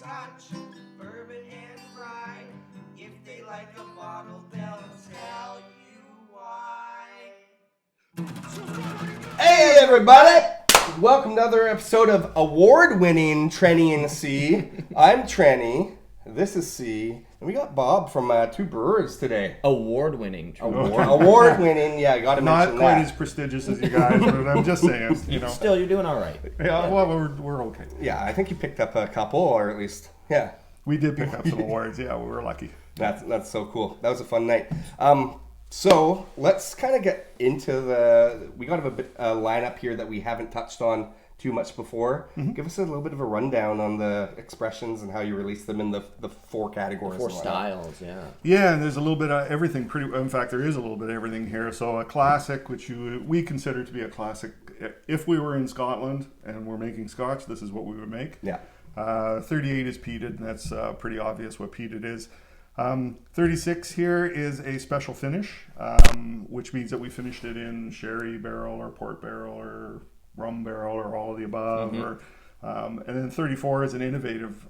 Scotch, bourbon, and rye. If they like a bottle, they'll tell you why. Hey, everybody! Welcome to another episode of award-winning Trenny and C. I'm Trenny. This is C. And we got Bob from two Brewers today. Award-winning. Award-winning, yeah, got to mention that. Not quite as prestigious as you guys, but I'm just saying, you know. Still, you're doing all right. Yeah, well, we're okay. Yeah, I think you picked up a couple, or at least, yeah. We did pick up some awards, yeah, we were lucky. That's so cool. That was a fun night. So let's kind of get into we got a bit lineup here that we haven't touched on too much before. Mm-hmm. Give us a little bit of a rundown on the expressions and how you release them in the four categories. Four styles, yeah. Yeah, and there's a little bit of everything. In fact, there is a little bit of everything here. So a classic, which we consider to be a classic. If we were in Scotland and we're making Scotch, this is what we would make. Yeah. 38 is peated, and that's pretty obvious what peated is. 36 here is a special finish, which means that we finished it in sherry barrel or port barrel or rum barrel or all of the above. Mm-hmm. And then 34 is an innovative,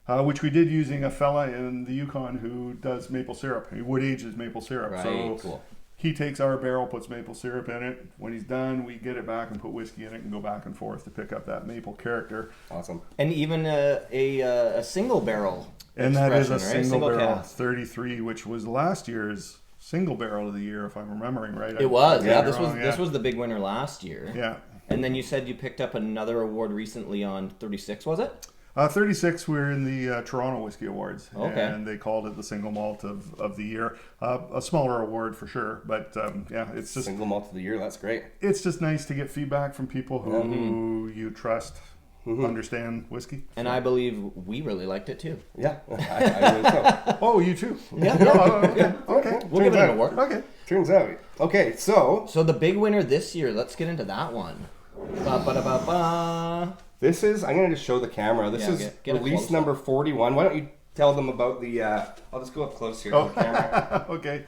which we did using a fella in the Yukon who does maple syrup. He wood ages maple syrup. Right, so cool. He takes our barrel, puts maple syrup in it. When he's done, we get it back and put whiskey in it and go back and forth to pick up that maple character. Awesome. And even a single barrel. And that is a right? single barrel, cast. 33, which was last year's single barrel of the year, if I'm remembering right. It was, yeah. This was the big winner last year. Yeah. And then you said you picked up another award recently on 36, was it? 36, we're in the Toronto Whiskey Awards. Okay. And they called it the single malt of the year. A smaller award for sure, but yeah, it's just single malt of the year. That's great. It's just nice to get feedback from people who you trust. Mm-hmm. Understand whiskey, and I believe we really liked it too. Yeah, I really so. Oh, you too? Yeah. Okay. We'll give it an award. Okay. Turns out. Okay, so the big winner this year. Let's get into that one. Ba-ba-da-ba-ba. This is. I'm going to just show the camera. This is get release number 41. Why don't you tell them about the? I'll just go up close here to the camera. Okay.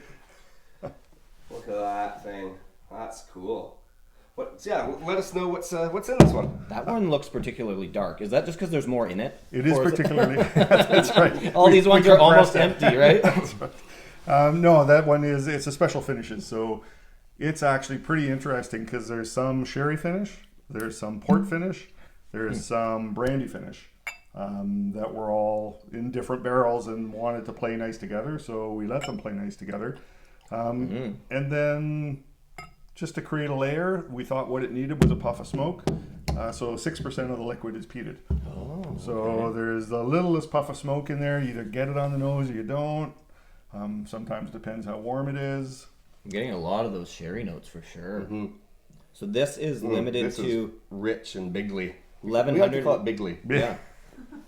Look at that thing. That's cool. Let us know what's in this one. That one looks particularly dark. Is that just because there's more in it? It is particularly. That's right. All these ones are almost empty, right? That's right. No, that one it's a special finishes. So it's actually pretty interesting because there's some sherry finish, there's some port finish, there's some brandy finish that were all in different barrels and wanted to play nice together. So we let them play nice together, and then. Just to create a layer, we thought what it needed was a puff of smoke. So 6% of the liquid is peated. Oh, so there's the littlest puff of smoke in there. You either get it on the nose or you don't. Sometimes depends how warm it is. I'm getting a lot of those sherry notes for sure. Mm-hmm. So this is limited this to is rich and bigly. 1,100. We like to call it bigly. Yeah,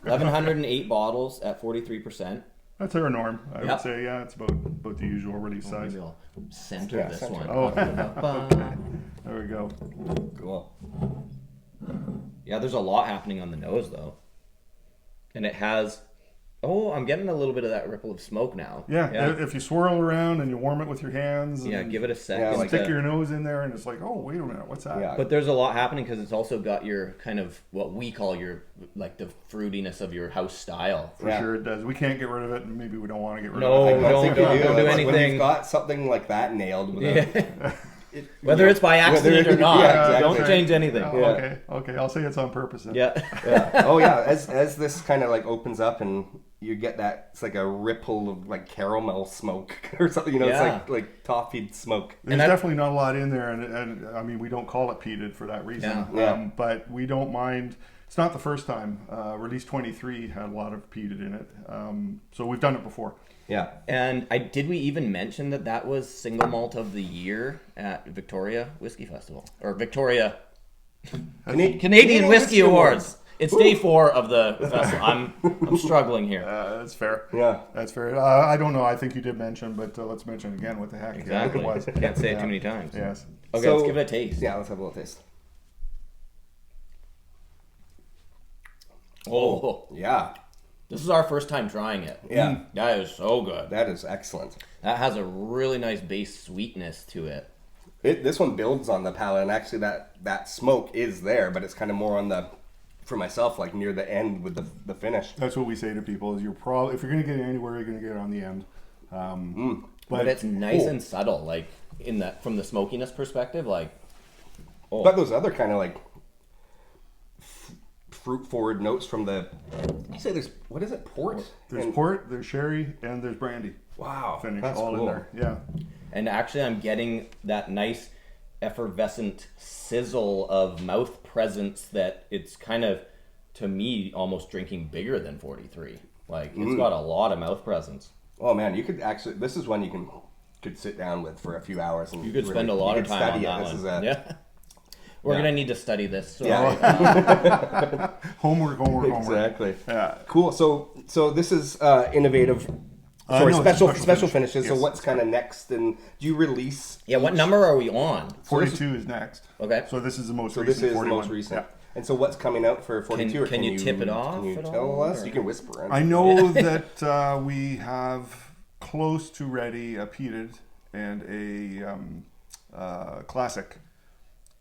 1,108 bottles at 43%. That's our norm. I would say, yeah, it's about the usual release size. Maybe I'll center this one. Oh, okay. There we go. Cool. Yeah, there's a lot happening on the nose though, and it has. Oh, I'm getting a little bit of that ripple of smoke now. Yeah. If you swirl around and you warm it with your hands. Yeah, give it a second. Yeah, stick your nose in there and it's like, oh, wait a minute, what's that? Yeah. But there's a lot happening because it's also got your kind of what we call your like the fruitiness of your house style. For sure it does. We can't get rid of it, and maybe we don't want to get rid of it. Don't do anything. When you've got something like that nailed with whether it's by accident or not, exactly. Don't change anything. Okay. I'll say it's on purpose then. Yeah. Oh yeah. As this kind of like opens up and you get that, it's like a ripple of like caramel smoke or something. You know, it's like toffee smoke. There's definitely not a lot in there, and I mean we don't call it peated for that reason. Yeah. But we don't mind. It's not the first time. Release 23 had a lot of peated in it, so we've done it before. Yeah. And did we even mention that was single malt of the year at Victoria Whiskey Festival or Victoria Canadian Whiskey Awards? It's day 4 of the festival. I'm struggling here. That's fair. Yeah, that's fair. I don't know. I think you did mention, but let's mention again what the heck exactly it was. Can't say it too many times. Yes. Okay, let's give it a taste. Yeah, let's have a little taste. Oh yeah. This is our first time trying it. Yeah. That is so good. That is excellent. That has a really nice base sweetness to it. This one builds on the palate, and actually that smoke is there, but it's kind of more on the for myself, like near the end with the finish. That's what we say to people: is you're probably, if you're going to get it anywhere, you're going to get it on the end. But it's nice and subtle, like in that from the smokiness perspective, like. Oh. But those other kind of like fruit forward notes from the. You say there's what is it? Port. There's port, there's sherry, and there's brandy. Wow, Finish that's all cool. in there. Yeah. And actually, I'm getting that nice effervescent sizzle of mouth presence that it's kind of, to me, almost drinking bigger than 43. Like, it's got a lot of mouth presence. Oh man, you could actually. This is one you could sit down with for a few hours and You could spend a lot of time on that one. Yeah. We're going to need to study this. So. Yeah. Homework. Exactly. Yeah. Cool. So this is innovative. Sorry, no, it's a special finishes. Yes. So what's kind of next? And do you release? Yeah, what number are we on? 42 is next. Okay. So this is the most So recent. this is 41. the most recent. Yeah. And so what's coming out for 42? Can you tip it off Can you at tell all, us? or? You can whisper. I know that we have close to ready a peated and a classic,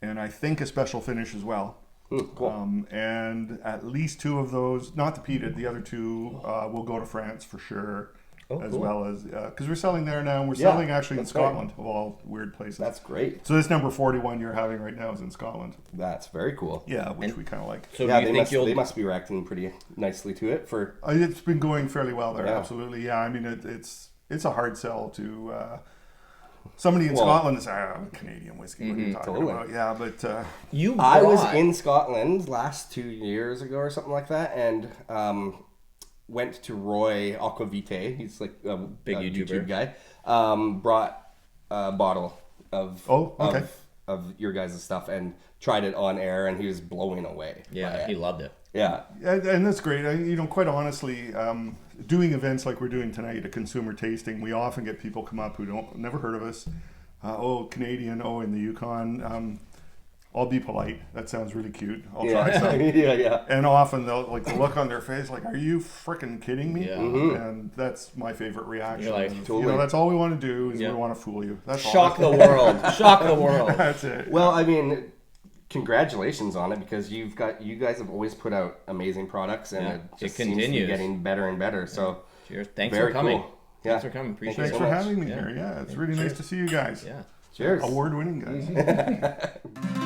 and I think a special finish as well. Cool. And at least 2 of those, not the peated, the other 2 will go to France for sure. As well as because we're selling there now, and we're selling actually in Scotland, of all weird places. That's great. So this number 41 you're having right now is in Scotland. That's very cool. Yeah, which we kind of like. So Yeah, do you think they must be reacting pretty nicely to it for. It's been going fairly well there, Yeah. absolutely. Yeah, I mean it's a hard sell to somebody in Scotland is Canadian whiskey. What are you talking about? Yeah, but I was in Scotland last 2 years ago or something like that, and went to Roy Aquavite. He's like a big YouTube guy. Brought a bottle of of your guys' stuff and tried it on air, and he was blowing away. Yeah, he loved it. Yeah, and that's great. Quite honestly, doing events like we're doing tonight, a consumer tasting, we often get people come up who never heard of us. Canadian. In the Yukon. I'll be polite. That sounds really cute. I'll try some. yeah. And often they'll the look on their face, like, "Are you freaking kidding me?" Yeah. And that's my favorite reaction. You're like, totally. That's all we want to do is we want to fool you. That's Shock all. the world. Shock the world. That's it. Well, I mean, congratulations on it, because you guys have always put out amazing products, and it just seems to be continues. getting better and better. So Cheers. Thanks very for coming. cool. Yeah. Thanks for coming. Appreciate Thanks it. for much. having me here. Yeah, it's really nice to see you guys. Yeah. Cheers. Award-winning guys.